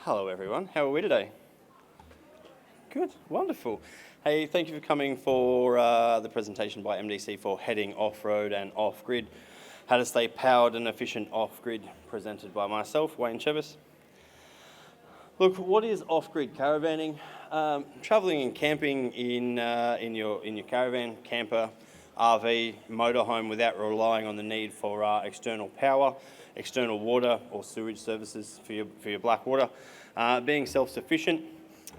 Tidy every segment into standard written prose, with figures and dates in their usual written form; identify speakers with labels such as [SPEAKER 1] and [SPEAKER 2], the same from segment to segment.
[SPEAKER 1] Hello everyone, how are we today? Good, wonderful. Hey, thank you for coming for the presentation by MDC for heading off-road and off-grid. How to stay powered and efficient off-grid, presented by myself, Wayne Chevis. Look, what is off-grid caravanning? Travelling and camping in your caravan, camper, RV, motorhome without relying on the need for external power, external water or sewage services for your black water, being self-sufficient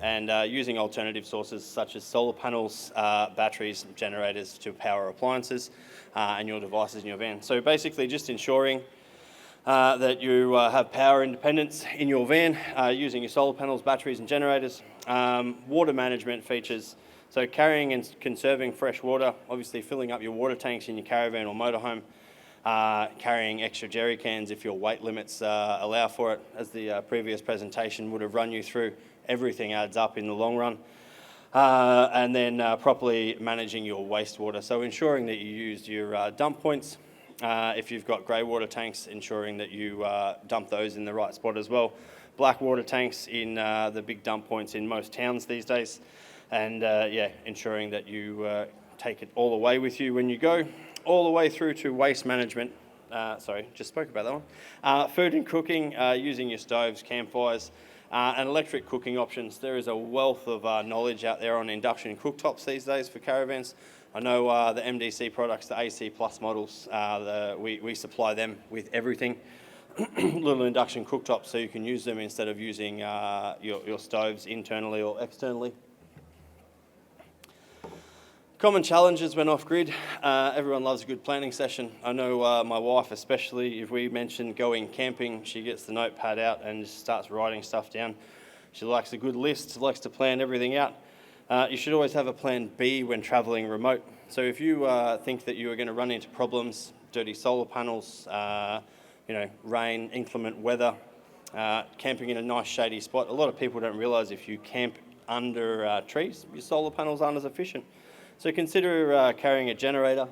[SPEAKER 1] and using alternative sources such as solar panels, batteries, generators to power appliances and your devices in your van. So basically just ensuring that you have power independence in your van using your solar panels, batteries and generators. Water management features, so carrying and conserving fresh water, obviously filling up your water tanks in your caravan or motorhome, carrying extra jerry cans if your weight limits allow for it, as the previous presentation would have run you through. Everything adds up in the long run. And then properly managing your wastewater, so ensuring that you use your dump points. If you've got grey water tanks, ensuring that you dump those in the right spot as well. Black water tanks in the big dump points in most towns these days. And ensuring that you take it all away with you when you go. All the way through to waste management. Sorry, just spoke about that one. Food and cooking, using your stoves, campfires, and electric cooking options. There is a wealth of knowledge out there on induction cooktops these days for caravans. I know the MDC products, the AC Plus models, we supply them with everything. Little induction cooktops so you can use them instead of using your stoves internally or externally. Common challenges when off-grid. Everyone loves a good planning session. I know my wife especially, if we mention going camping, she gets the notepad out and just starts writing stuff down. She likes a good list, likes to plan everything out. You should always have a plan B when travelling remote. So if you think that you are going to run into problems, dirty solar panels, rain, inclement weather, camping in a nice shady spot, a lot of people don't realise if you camp under trees, your solar panels aren't as efficient. So consider carrying a generator.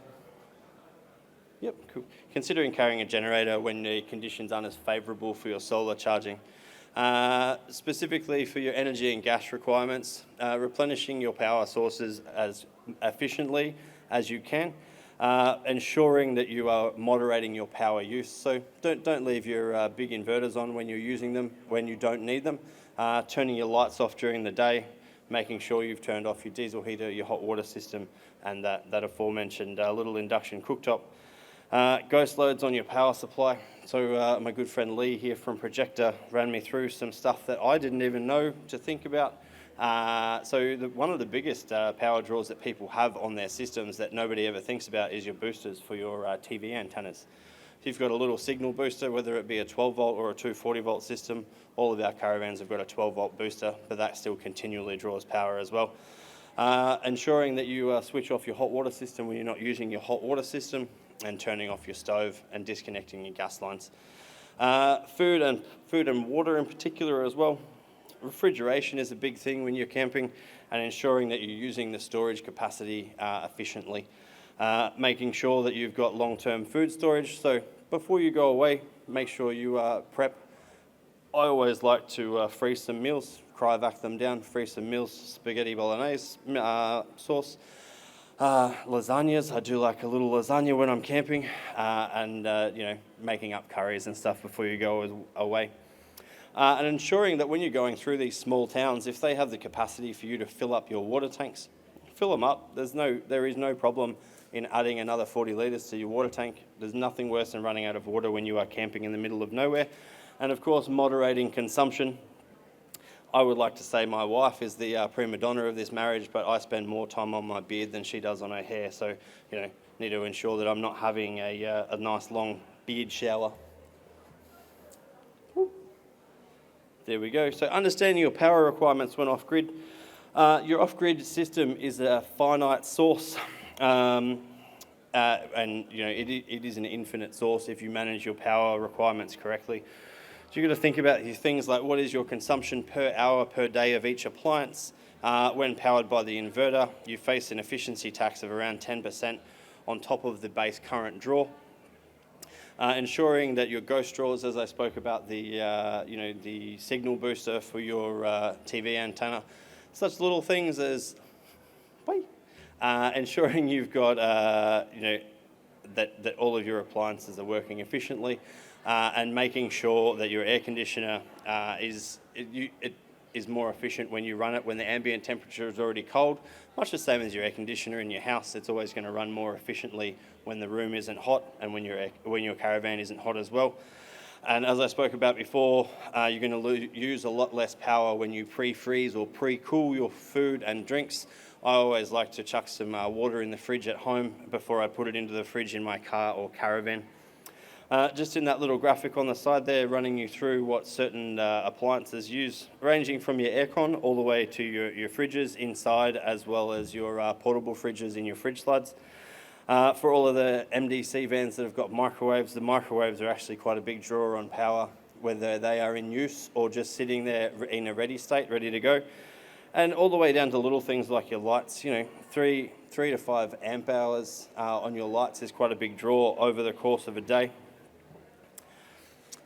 [SPEAKER 1] Yep, cool. Considering carrying a generator when the conditions aren't as favourable for your solar charging. Specifically for your energy and gas requirements, replenishing your power sources as efficiently as you can, ensuring that you are moderating your power use. So don't leave your big inverters on when you're using them, when you don't need them. Turning your lights off during the day, making sure you've turned off your diesel heater, your hot water system, and that aforementioned little induction cooktop. Ghost loads on your power supply. So my good friend Lee here from Projector ran me through some stuff that I didn't even know to think about. One of the biggest power draws that people have on their systems that nobody ever thinks about is your boosters for your TV antennas. If you've got a little signal booster, whether it be a 12 volt or a 240 volt system, all of our caravans have got a 12 volt booster, but that still continually draws power as well. Ensuring that you switch off your hot water system when you're not using your hot water system, and turning off your stove and disconnecting your gas lines. Food and water in particular as well. Refrigeration is a big thing when you're camping, and ensuring that you're using the storage capacity efficiently. Making sure that you've got long-term food storage. So before you go away, make sure you prep. I always like to freeze some meals, cryovac them down, freeze some meals, spaghetti bolognese sauce. Lasagnas, I do like a little lasagna when I'm camping, and making up curries and stuff before you go away. And ensuring that when you're going through these small towns, if they have the capacity for you to fill up your water tanks, fill them up. There is no problem in adding another 40 litres to your water tank. There's nothing worse than running out of water when you are camping in the middle of nowhere. And of course, moderating consumption. I would like to say my wife is the prima donna of this marriage, but I spend more time on my beard than she does on her hair. So, need to ensure that I'm not having a nice long beard shower. There we go. So understanding your power requirements when off-grid. Your off-grid system is a finite source, and it is an infinite source if you manage your power requirements correctly. So you've got to think about things like what is your consumption per hour per day of each appliance. When powered by the inverter, you face an efficiency tax of around 10% on top of the base current draw. ensuring that your ghost drawers, as I spoke about, the signal booster for your TV antenna, such little things as ensuring you've got that all of your appliances are working efficiently, and making sure that your air conditioner is more efficient when you run it when the ambient temperature is already cold. Much the same as your air conditioner in your house, it's always going to run more efficiently when the room isn't hot and when your caravan isn't hot as well. And as I spoke about before, you're going to use a lot less power when you pre-freeze or pre-cool your food and drinks. I always like to chuck some water in the fridge at home before I put it into the fridge in my car or caravan. Just in that little graphic on the side there, running you through what certain appliances use, ranging from your aircon all the way to your fridges inside, as well as your portable fridges in your fridge sluds. For all of the MDC vans that have got microwaves, the microwaves are actually quite a big drawer on power, whether they are in use or just sitting there in a ready state, ready to go. And all the way down to little things like your lights, 3 to 5 amp hours on your lights is quite a big draw over the course of a day.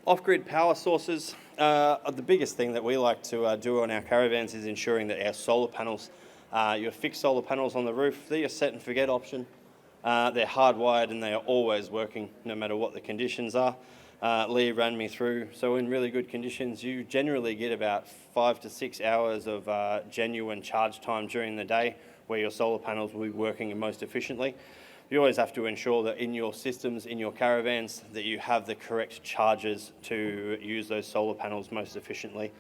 [SPEAKER 1] Off-grid power sources, the biggest thing that we like to do on our caravans is ensuring that our solar panels, your fixed solar panels on the roof, they're your set and forget option. They're hardwired and they are always working no matter what the conditions are. Lee ran me through, so in really good conditions you generally get about 5 to 6 hours of genuine charge time during the day where your solar panels will be working most efficiently. You always have to ensure that in your systems, in your caravans, that you have the correct chargers to use those solar panels most efficiently.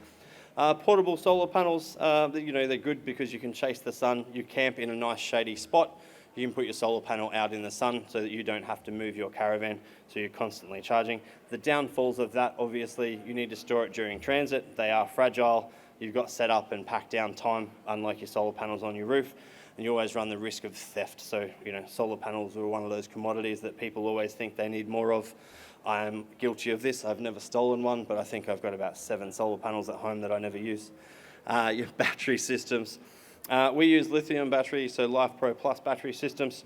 [SPEAKER 1] Portable solar panels, they're good because you can chase the sun. You camp in a nice shady spot. You can put your solar panel out in the sun so that you don't have to move your caravan, so you're constantly charging. The downfalls of that, obviously, you need to store it during transit. They are fragile. You've got set up and pack down time, unlike your solar panels on your roof, and you always run the risk of theft. So, solar panels are one of those commodities that people always think they need more of. I am guilty of this. I've never stolen one, but I think I've got about 7 solar panels at home that I never use. Your battery systems. We use lithium batteries, so Life Pro Plus battery systems.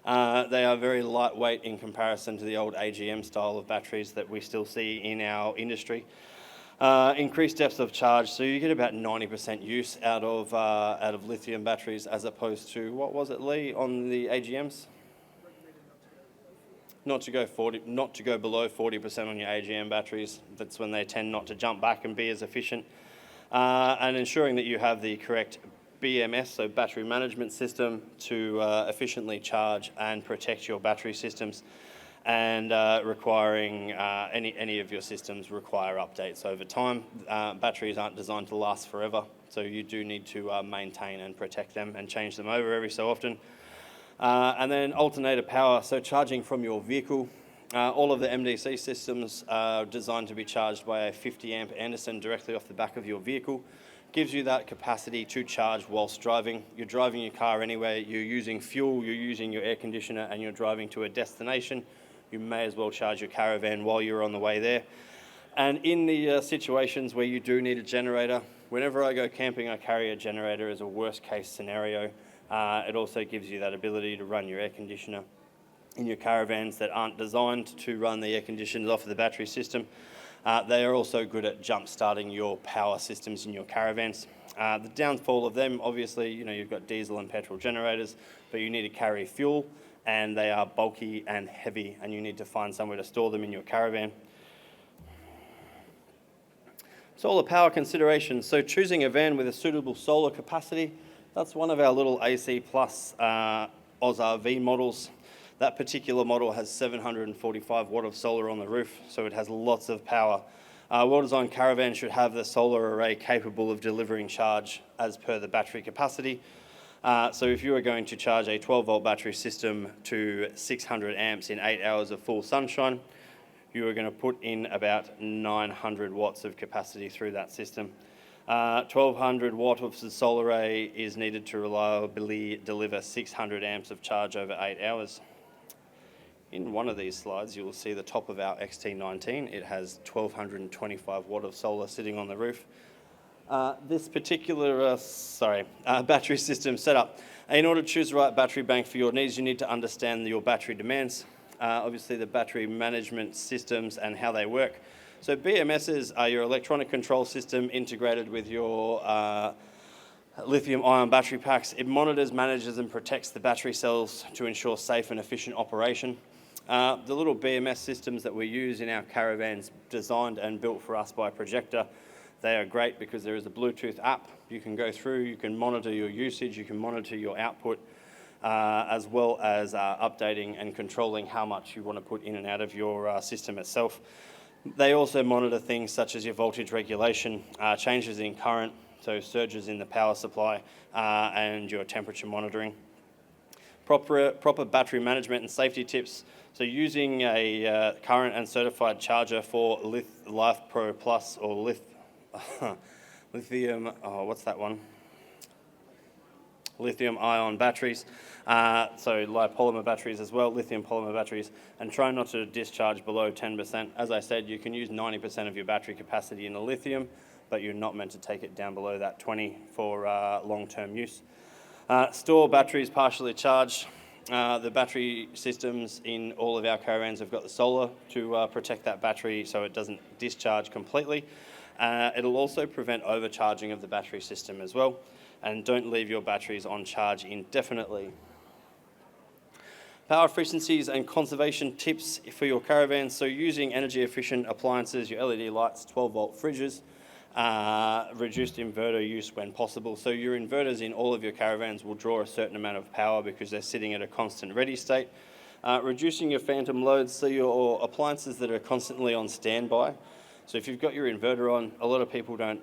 [SPEAKER 1] They are very lightweight in comparison to the old AGM style of batteries that we still see in our industry. Increased depths of charge, so you get about 90% use out of lithium batteries as opposed to, what was it, Lee, on the AGMs? Not to go below 40% on your AGM batteries. That's when they tend not to jump back and be as efficient. And ensuring that you have the correct BMS, so battery management system, to efficiently charge and protect your battery systems, and requiring any of your systems require updates over time. Batteries aren't designed to last forever, so you do need to maintain and protect them and change them over every so often. And then alternator power, so charging from your vehicle. All of the MDC systems are designed to be charged by a 50 amp Anderson directly off the back of your vehicle. Gives you that capacity to charge whilst driving. You're driving your car anyway, you're using fuel, you're using your air conditioner, and you're driving to a destination. You may as well charge your caravan while you're on the way there. And in the situations where you do need a generator, whenever I go camping, I carry a generator as a worst case scenario. It also gives you that ability to run your air conditioner in your caravans that aren't designed to run the air conditioners off of the battery system. They are also good at jump starting your power systems in your caravans. The downfall of them, obviously, you've got diesel and petrol generators, but you need to carry fuel, and they are bulky and heavy, and you need to find somewhere to store them in your caravan. Solar power considerations. So choosing a van with a suitable solar capacity, that's one of our little AC Plus OzRV models. That particular model has 745 watt of solar on the roof, so it has lots of power. Well-designed caravans should have the solar array capable of delivering charge as per the battery capacity. So if you are going to charge a 12-volt battery system to 600 amps in 8 hours of full sunshine, you are going to put in about 900 watts of capacity through that system. 1200 watt of the solar array is needed to reliably deliver 600 amps of charge over 8 hours. In one of these slides, you will see the top of our XT19. It has 1225 watt of solar sitting on the roof. This particular battery system setup. In order to choose the right battery bank for your needs, you need to understand your battery demands. obviously the battery management systems and how they work. So BMSs are your electronic control system integrated with your lithium-ion battery packs. It monitors, manages and protects the battery cells to ensure safe and efficient operation. The little BMS systems that we use in our caravans, designed and built for us by Projector, they are great because there is a Bluetooth app you can go through, you can monitor your usage, you can monitor your output, as well as updating and controlling how much you want to put in and out of your system itself. They also monitor things such as your voltage regulation, changes in current, so surges in the power supply, and your temperature monitoring. Proper battery management and safety tips. So using a current and certified charger for Life Pro Plus or lithium, what's that one? Lithium-ion batteries, so polymer batteries as well, lithium polymer batteries, and try not to discharge below 10%. As I said, you can use 90% of your battery capacity in a lithium, but you're not meant to take it down below that 20 for long-term use. Store batteries partially charged. The battery systems in all of our caravans have got the solar to protect that battery so it doesn't discharge completely. It'll also prevent overcharging of the battery system as well. And don't leave your batteries on charge indefinitely. Power efficiencies and conservation tips for your caravans. So using energy efficient appliances, your LED lights, 12-volt fridges, reduced inverter use when possible. So your inverters in all of your caravans will draw a certain amount of power because they're sitting at a constant ready state. Reducing your phantom loads, so your appliances that are constantly on standby. So if you've got your inverter on, a lot of people don't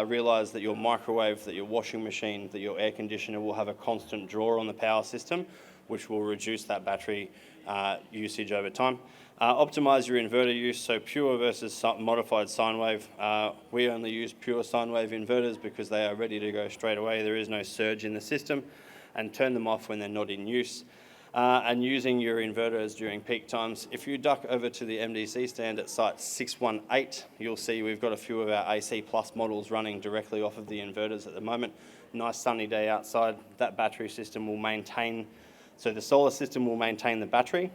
[SPEAKER 1] realise that your microwave, that your washing machine, that your air conditioner will have a constant draw on the power system, which will reduce that battery usage over time. Optimise your inverter use, so pure versus modified sine wave. We only use pure sine wave inverters because they are ready to go straight away. There is no surge in the system, and turn them off when they're not in use. And using your inverters during peak times. If you duck over to the MDC stand at site 618, you'll see we've got a few of our AC Plus models running directly off of the inverters at the moment. Nice sunny day outside. That battery system will maintain, so the solar system will maintain the battery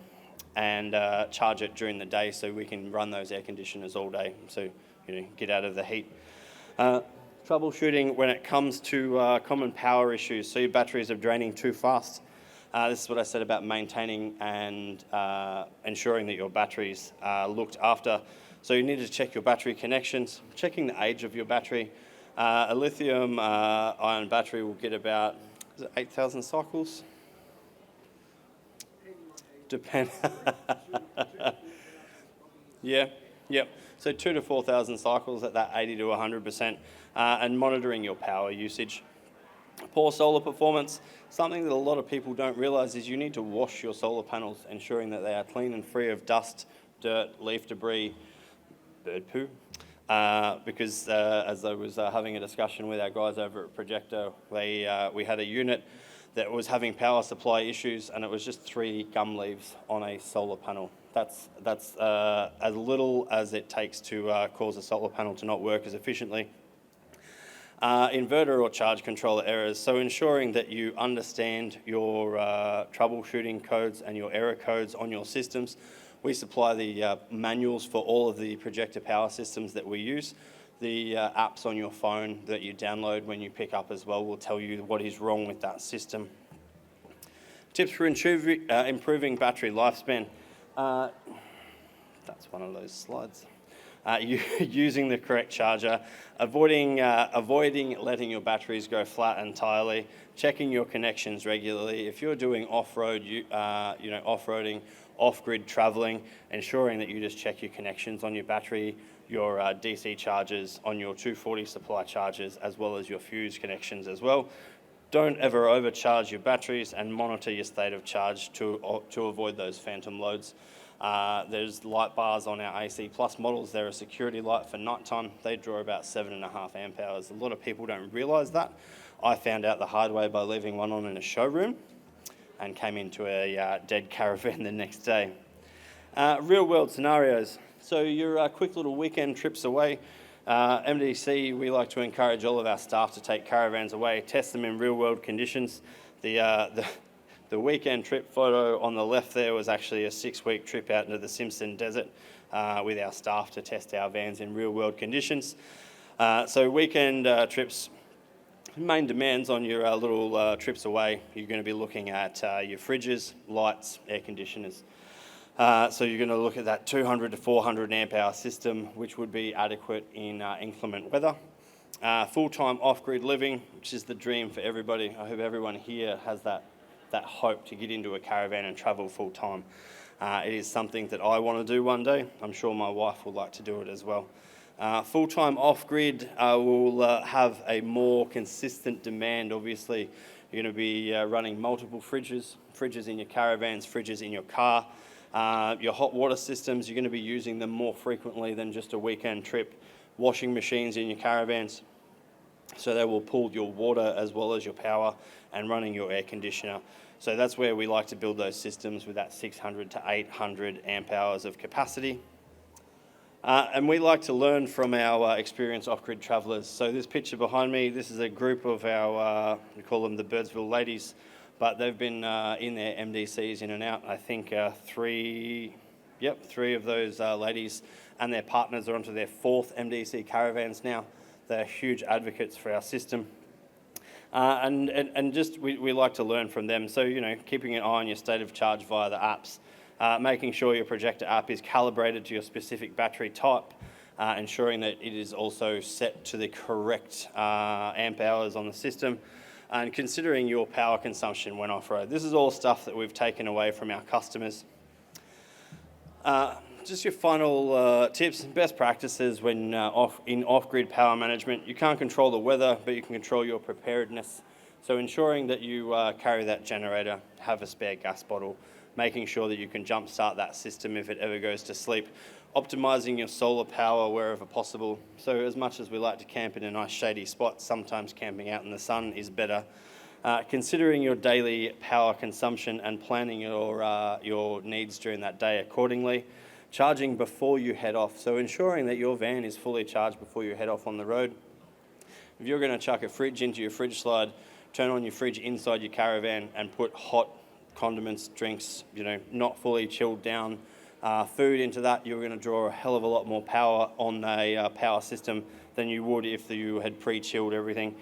[SPEAKER 1] and charge it during the day so we can run those air conditioners all day, so get out of the heat. Troubleshooting when it comes to common power issues. So your batteries are draining too fast. This is what I said about maintaining and ensuring that your batteries are looked after. So you need to check your battery connections, checking the age of your battery. A lithium ion battery will get about 8,000 cycles? Depend. Yeah. So 2,000 to 4,000 cycles at that 80 to 100%, and monitoring your power usage. Poor solar performance. Something that a lot of people don't realise is you need to wash your solar panels, ensuring that they are clean and free of dust, dirt, leaf debris, bird poo. Because as I was having a discussion with our guys over at Projector, we had a unit that was having power supply issues, and it was just 3 gum leaves on a solar panel. That's as little as it takes to cause a solar panel to not work as efficiently. Inverter or charge controller errors. So ensuring that you understand your troubleshooting codes and your error codes on your systems. We supply the manuals for all of the Projector power systems that we use. The apps on your phone that you download when you pick up as well will tell you what is wrong with that system. Tips for improving battery lifespan. That's one of those slides. Using the correct charger, avoiding letting your batteries go flat entirely, checking your connections regularly. If you're doing off-road, off-roading, off-grid traveling, ensuring that you just check your connections on your battery, your DC chargers, on your 240 supply chargers, as well as your fuse connections as well. Don't ever overcharge your batteries, and monitor your state of charge to avoid those phantom loads. There's light bars on our AC Plus models. They're a security light for nighttime. They draw about 7.5 amp hours. A lot of people don't realise that. I found out the hard way by leaving one on in a showroom and came into a dead caravan the next day. Real world scenarios. So your quick little weekend trips away. MDC, we like to encourage all of our staff to take caravans away, test them in real world conditions. The The weekend trip photo on the left there was actually a 6-week trip out into the Simpson Desert with our staff to test our vans in real world conditions. So weekend trips, main demands on your little trips away, you're going to be looking at your fridges, lights, air conditioners. So you're going to look at that 200 to 400 amp hour system, which would be adequate in inclement weather. Full-time off-grid living, which is the dream for everybody. I hope everyone here has that hope to get into a caravan and travel full-time. It is something that I want to do one day. I'm sure my wife would like to do it as well. Full-time off-grid will have a more consistent demand. Obviously, you're going to be running multiple fridges in your caravans, fridges in your car. Your hot water systems, you're going to be using them more frequently than just a weekend trip. Washing machines in your caravans, so they will pull your water as well as your power, and running your air conditioner. So that's where we like to build those systems with that 600 to 800 amp hours of capacity. And we like to learn from our experienced off-grid travellers. So this picture behind me, this is a group of our, we call them the Birdsville ladies, but they've been in their MDCs in and out. I think three of those ladies and their partners are onto their 4th MDC caravans now. They're huge advocates for our system. And just we like to learn from them. So, keeping an eye on your state of charge via the apps, making sure your projector app is calibrated to your specific battery type, ensuring that it is also set to the correct amp hours on the system, and considering your power consumption when off-road. This is all stuff that we've taken away from our customers. Just your final tips and best practices when in off-grid power management. You can't control the weather, but you can control your preparedness. So ensuring that you carry that generator, have a spare gas bottle, making sure that you can jump start that system if it ever goes to sleep, optimizing your solar power wherever possible. So as much as we like to camp in a nice shady spot, sometimes camping out in the sun is better. Considering your daily power consumption and planning your needs during that day accordingly. Charging before you head off, so ensuring that your van is fully charged before you head off on the road. If you're going to chuck a fridge into your fridge slide, turn on your fridge inside your caravan and put hot condiments, drinks, not fully chilled down food into that. You're going to draw a hell of a lot more power on a power system than you would if you had pre-chilled everything.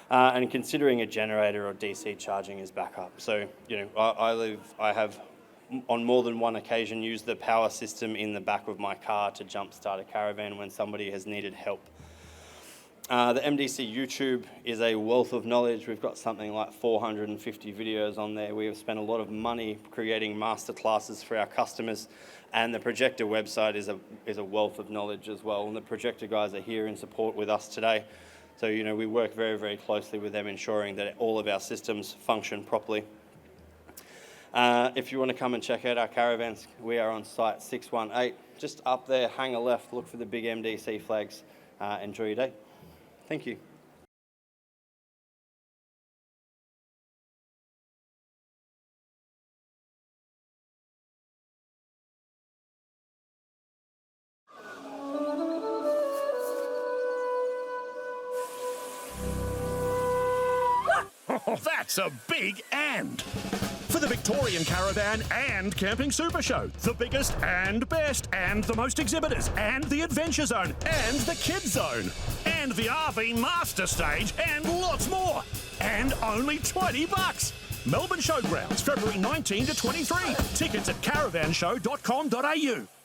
[SPEAKER 1] And considering a generator or DC charging as backup. So, I have on more than one occasion used the power system in the back of my car to jumpstart a caravan when somebody has needed help. The MDC YouTube is a wealth of knowledge. We've got something like 450 videos on there. We have spent a lot of money creating masterclasses for our customers, and the Projector website is a wealth of knowledge as well. And the Projector guys are here in support with us today. So, we work very, very closely with them, ensuring that all of our systems function properly. If you want to come and check out our caravans, we are on site 618. Just up there, hang a left, look for the big MDC flags. Enjoy your day. Thank you.
[SPEAKER 2] Oh, that's a big and. For the Victorian Caravan and Camping Supershow, the biggest and best and the most exhibitors and the Adventure Zone and the Kids Zone and the RV Master Stage and lots more. And only $20. Melbourne Showgrounds, February 19 to 23. Tickets at caravanshow.com.au.